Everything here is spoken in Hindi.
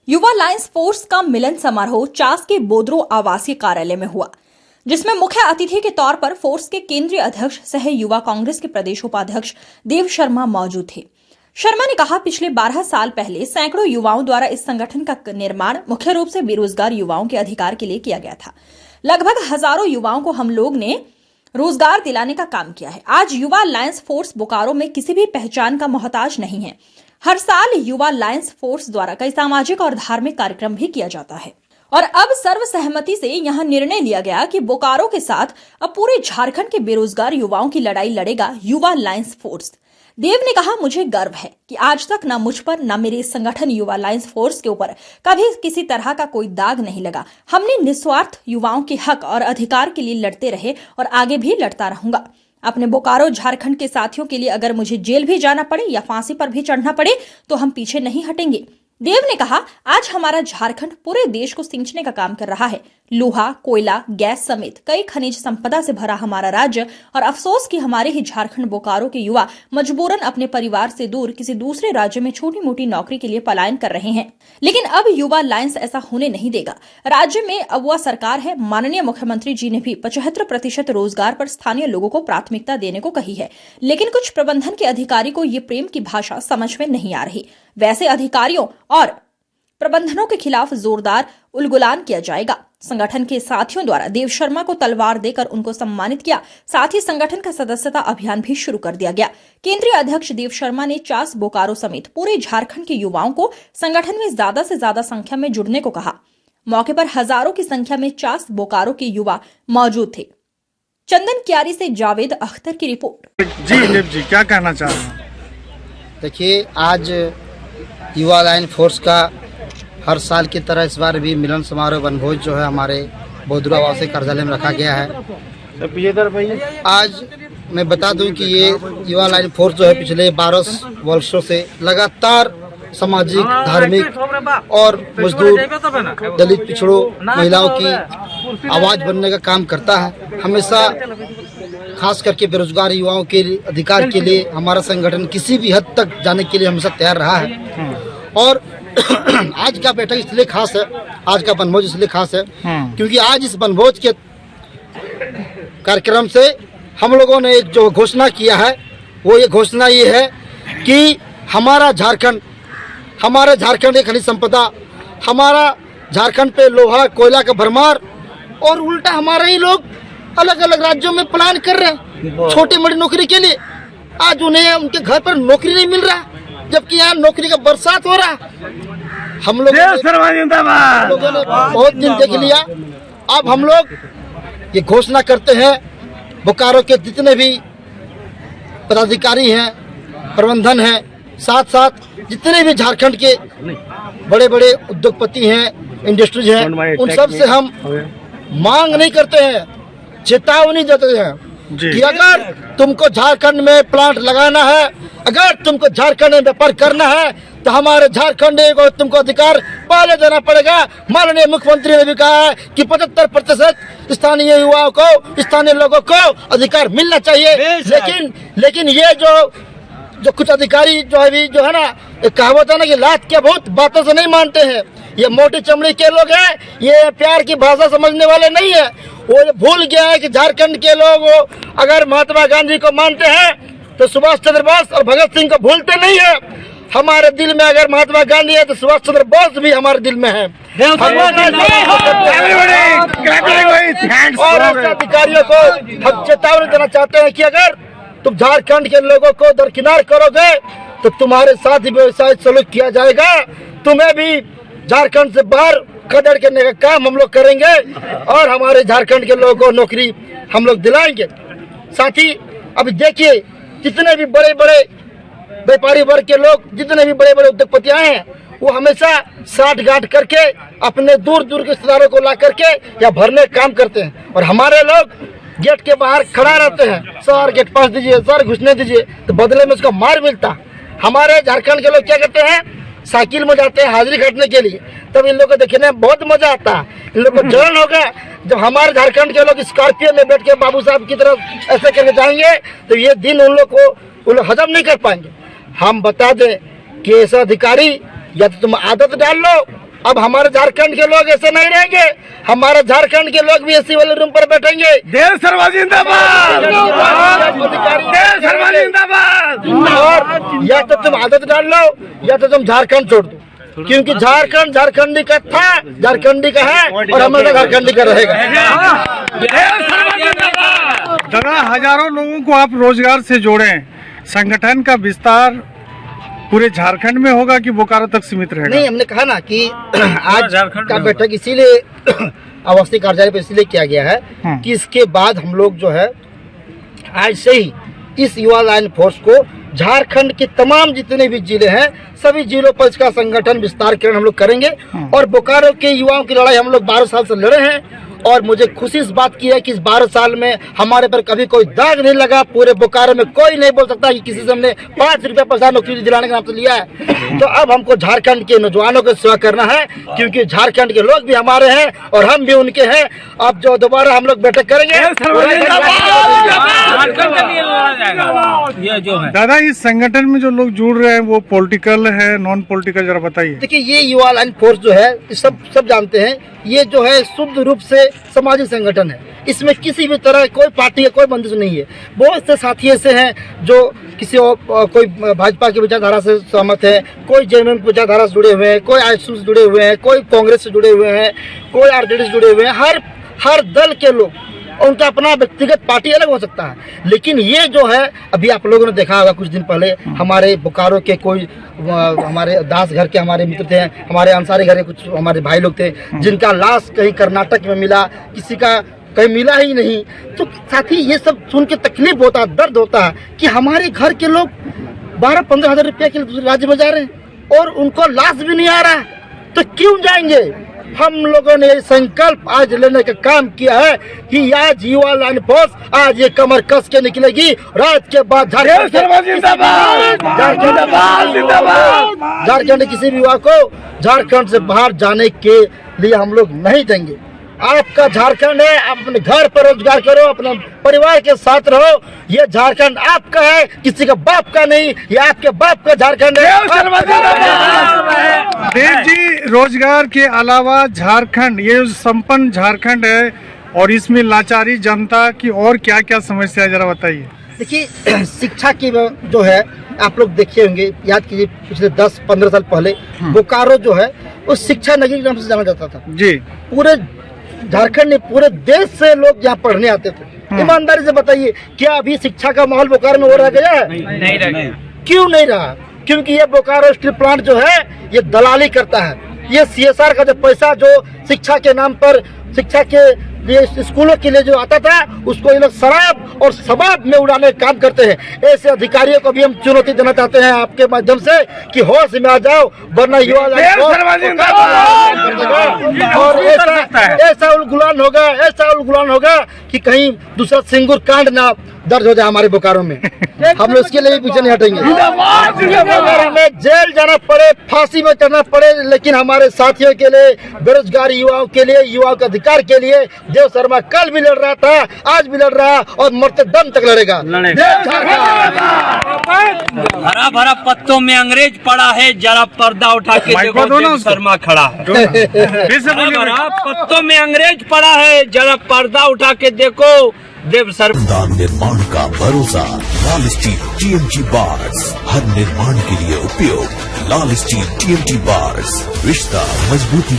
युवा लायंस फोर्स का मिलन समारोह चास के बोदरो आवासीय कार्यालय में हुआ, जिसमें मुख्य अतिथि के तौर पर फोर्स के केंद्रीय अध्यक्ष सह युवा कांग्रेस के प्रदेश उपाध्यक्ष देव शर्मा मौजूद थे। शर्मा ने कहा, पिछले 12 साल पहले सैकड़ों युवाओं द्वारा इस संगठन का निर्माण मुख्य रूप से बेरोजगार युवाओं के अधिकार के लिए किया गया था। लगभग हजारों युवाओं को हम लोग ने रोजगार दिलाने का काम किया है। आज युवा लायंस फोर्स बोकारो में किसी भी पहचान का मोहताज नहीं है। हर साल युवा लायंस फोर्स द्वारा कई सामाजिक और धार्मिक कार्यक्रम भी किया जाता है और अब सर्वसहमति से यहां निर्णय लिया गया कि बोकारो के साथ अब पूरे झारखंड के बेरोजगार युवाओं की लड़ाई लड़ेगा युवा लायंस फोर्स। देव ने कहा, मुझे गर्व है कि आज तक न मुझ पर न मेरे संगठन युवा लायंस फोर्स के ऊपर कभी किसी तरह का कोई दाग नहीं लगा। हमने निस्वार्थ युवाओं के हक और अधिकार के लिए लड़ते रहे और आगे भी लड़ता रहूंगा। अपने बोकारो झारखंड के साथियों के लिए अगर मुझे जेल भी जाना पड़े या फांसी पर भी चढ़ना पड़े तो हम पीछे नहीं हटेंगे। देव ने कहा, आज हमारा झारखंड पूरे देश को सिंचने का काम कर रहा है। लोहा, कोयला, गैस समेत कई खनिज संपदा से भरा हमारा राज्य और अफसोस कि हमारे ही झारखंड बोकारो के युवा मजबूरन अपने परिवार से दूर किसी दूसरे राज्य में छोटी मोटी नौकरी के लिए पलायन कर रहे हैं। लेकिन अब युवा लायंस ऐसा होने नहीं देगा। राज्य में अबुआ सरकार है। माननीय मुख्यमंत्री जी ने भी 75% रोजगार पर स्थानीय लोगों को प्राथमिकता देने को कही है, लेकिन कुछ प्रबंधन के अधिकारी को ये प्रेम की भाषा समझ में नहीं आ रही। वैसे अधिकारियों और प्रबंधनों के खिलाफ जोरदार उलगुलान किया जाएगा। संगठन के साथियों द्वारा देव शर्मा को तलवार देकर उनको सम्मानित किया। साथ ही संगठन का सदस्यता अभियान भी शुरू कर दिया गया। केंद्रीय अध्यक्ष देव शर्मा ने चास बोकारो समेत पूरे झारखंड के युवाओं को संगठन में ज्यादा से ज्यादा संख्या में जुड़ने को कहा। मौके पर हजारों की संख्या में चास बोकारो के युवा मौजूद थे। चंदन क्यारी से जावेद अख्तर की रिपोर्ट। जी क्या कहना चाह रहे हैं? देखिए, आज युवा लायंस फोर्स का हर साल की तरह इस बार भी मिलन समारोह वनभोज जो है हमारे बोदरो आवासीय कार्यालय में रखा गया है। आज मैं बता दूं कि ये युवा लायंस फोर्स जो है पिछले 12 वर्षों से लगातार सामाजिक, धार्मिक और मजदूर, दलित, पिछड़ों, महिलाओं की आवाज बनने का काम करता है। हमेशा खास करके बेरोजगार युवाओं के अधिकार के लिए हमारा संगठन किसी भी हद तक जाने के लिए हमेशा तैयार रहा है। और आज का बैठक इसलिए खास है, आज का वनभोज इसलिए खास है क्योंकि आज इस वनभोज के कार्यक्रम से हम लोगों ने एक जो घोषणा किया है, वो ये घोषणा ये है कि हमारा झारखंड की खनिज संपदा, हमारा झारखंड पे लोहा कोयला का भरमार और उल्टा हमारे ही लोग अलग अलग राज्यों में प्लान कर रहे हैं छोटी मोटी नौकरी के लिए। आज उन्हें उनके घर पर नौकरी नहीं मिल रहा, जबकि यहाँ नौकरी का बरसात हो रहा। हम लोगों ने बहुत दिन देख लिया। अब हम लोग ये घोषणा करते हैं, बोकारो के जितने भी पदाधिकारी हैं, प्रबंधन हैं, साथ साथ जितने भी झारखंड के बड़े बड़े उद्योगपति हैं, इंडस्ट्रीज हैं, उन सब से हम मांग नहीं करते हैं, चेतावनी देते हैं कि अगर तुमको झारखंड में प्लांट लगाना है, अगर तुमको झारखंड में व्यापार करना है तो हमारे झारखंड को तुमको अधिकार पहले देना पड़ेगा। माननीय मुख्यमंत्री ने भी कहा है कि 75% स्थानीय युवाओं को, स्थानीय लोगों को अधिकार मिलना चाहिए। लेकिन ये जो कुछ अधिकारी जो है ना, कहावत है ना कि लात के भूत बातों से नहीं मानते हैं। ये मोटी चमड़ी के लोग हैं, ये प्यार की भाषा समझने वाले नहीं है। वो भूल गया है कि झारखंड के लोग अगर महात्मा गांधी को मानते हैं तो सुभाष चंद्र बोस और भगत सिंह को भूलते नहीं है। हमारे दिल में अगर महात्मा गांधी है तो सुभाष चंद्र बोस भी हमारे दिल में है। और अधिकारियों को हम चेतावनी देना चाहते हैं कि अगर तुम झारखंड के लोगों को दरकिनार करोगे तो तुम्हारे साथ ही व्यवसाय सलूक किया जाएगा। तुम्हें भी झारखंड से बाहर खदेड़ करने का काम हम लोग करेंगे और हमारे झारखंड के लोगों को नौकरी हम लोग दिलाएंगे। साथ ही अभी देखिए, जितने भी बड़े बड़े व्यापारी वर्ग के लोग, जितने भी बड़े बड़े उद्योगपति आए हैं, वो हमेशा साठ गांठ करके अपने दूर दूर के रिश्तेदारों को ला करके या भरने काम करते हैं और हमारे लोग गेट के बाहर खड़ा रहते हैं, सर गेट पास दीजिए, सर घुसने दीजिए, तो बदले में उसका मार मिलता। हमारे झारखंड के लोग क्या करते हैं, साइकिल में जाते हैं हाजिरी घटने के लिए, तब इन लोग को देखने में बहुत मजा आता है। इन लोग को जलन होगा जब हमारे झारखंड के लोग स्कॉर्पियो में बैठ के बाबू साहब की तरफ ऐसे करके जाएंगे तो ये दिन उन लोग हजम नहीं कर पाएंगे। हम बता दें कि ऐसा अधिकारी या तो तुम आदत डाल लो अब हमारे झारखंड के लोग ऐसे नहीं रहेंगे, हमारे झारखंड के लोग भी एसी वाले रूम पर बैठेंगे। देव शर्मा जिंदाबाद, देव शर्मा जिंदाबाद। और या तो तुम आदत डाल लो या तो तुम झारखंड छोड़ दो, क्योंकि झारखंड झारखंडी का था, झारखंडी का है और हमेशा झारखंडी का रहेगा। दादा, हजारों लोगों को आप रोजगार से जोड़े, संगठन का विस्तार पूरे झारखंड में होगा कि बोकारो तक सीमित रहेगा? नहीं, हमने कहा ना कि आज का बैठक इसीलिए आवासीय कार्यालय पर इसलिए किया गया है कि इसके बाद हम लोग जो है आज से ही इस युवा लाइन फोर्स को झारखंड के तमाम जितने भी जिले हैं सभी जिलों पर इसका संगठन विस्तार हम लोग करेंगे। और बोकारो के युवाओं की लड़ाई हम लोग 12 साल से लड़े हैं और मुझे खुशी इस बात की है कि इस 12 साल में हमारे पर कभी कोई दाग नहीं लगा। पूरे बोकारो में कोई नहीं बोल सकता कि किसी से हमने 5 रुपया पैसा नौकरी दिलाने का नाम तो लिया है। तो अब हमको झारखंड के नौजवानों को सेवा करना है, क्योंकि झारखंड के लोग भी हमारे हैं और हम भी उनके हैं। अब जो दोबारा हम लोग बैठक करेंगे दादा, इस संगठन में जो लोग जुड़ रहे हैं वो पॉलिटिकल है, नॉन पॉलिटिकल, जरा बताइए। देखिए, ये युवा लाइन फोर्स जो है सब जानते हैं, ये जो है शुद्ध रूप से सामाजिक संगठन है। इसमें किसी भी तरह कोई पार्टी या कोई बंदिश नहीं है। बहुत से साथी ऐसे हैं जो किसी और कोई भाजपा की विचारधारा से सहमत है, कोई जेएमएम की विचारधारा से जुड़े हुए हैं, कोई आईएसयू से जुड़े हुए हैं, कोई कांग्रेस से जुड़े हुए हैं, कोई आरजेडी से जुड़े हुए हैं। हर दल के लोग, उनका अपना व्यक्तिगत पार्टी अलग हो सकता है, लेकिन ये जो है अभी आप लोगों ने देखा होगा कुछ दिन पहले हमारे बोकारो के कोई हमारे दास घर के हमारे मित्र थे, हमारे अंसारी घर के कुछ हमारे भाई लोग थे जिनका लाश कहीं कर्नाटक में मिला, किसी का कहीं मिला ही नहीं। तो साथी ये सब सुन के तकलीफ होता है, दर्द होता है कि हमारे घर के लोग 12-15 हजार रुपया के लिए दूसरे राज्य में जा रहे हैं और उनको लाश भी नहीं आ रहा है, तो क्यों जाएंगे? हम लोगों ने संकल्प आज लेने का काम किया है कि आज युवा लाइन फोर्स आज ये कमर कस के निकलेगी। रात के बाद झारखंड किसी भी युवा को झारखंड से बाहर जाने के लिए हम लोग नहीं देंगे। आपका झारखंड है, आप अपने घर पर रोजगार करो, अपने परिवार के साथ रहो। ये झारखंड आपका है, किसी का बाप का नहीं, ये आपके बाप का झारखंड है। देव जी, रोजगार के अलावा झारखंड, ये संपन्न झारखंड है और इसमें लाचारी जनता की और क्या क्या समस्या है, जरा बताइए। देखिए, शिक्षा की जो है आप लोग देखे होंगे, याद कीजिए पिछले 10-15 साल पहले बोकारो जो है उस शिक्षा नगरी के नाम से जाना जाता था जी। पूरे झारखंड में पूरे देश से लोग यहाँ पढ़ने आते थे। ईमानदारी से बताइए, क्या अभी शिक्षा का माहौल बोकारो में हो रह गया है? नहीं रहा। क्यों नहीं रहा? क्योंकि ये बोकारो स्टील प्लांट जो है ये दलाली करता है। ये सीएसआर का जो पैसा जो शिक्षा के नाम पर, शिक्षा के लिए स्कूलों के लिए जो आता था, उसको ये लोग शराब और शबाब में उड़ाने का काम करते हैं। ऐसे अधिकारियों को भी हम चुनौती देना चाहते हैं आपके माध्यम से कि होश में आ जाओ, वरना युवा और ऐसा उलगुलान होगा कि कहीं दूसरा सिंगूर कांड ना दर्ज हो जाए हमारे बोकारो में। हम लोग इसके लिए भी पीछे नहीं हटेंगे। अगर हमें जेल जाना पड़े, फांसी में चढ़ना पड़े, लेकिन हमारे साथियों के लिए, बेरोजगार युवाओं के लिए, युवाओं के अधिकार के लिए देव शर्मा कल भी लड़ रहा था, आज भी लड़ रहा और मरते दम तक लड़ेगा। हरा भरा पत्तों में अंग्रेज पड़ा है, जरा पर्दा उठा के देखो, देव शर्मा खड़ा है। हरा पत्तों में अंग्रेज पड़ा है, जरा पर्दा उठा के देखो, देव शर्मा। निर्माण का भरोसा लाल स्टील TMT बार्स, हर निर्माण के लिए उपयोग। लाल स्टील TMT बार्स, रिश्ता मजबूती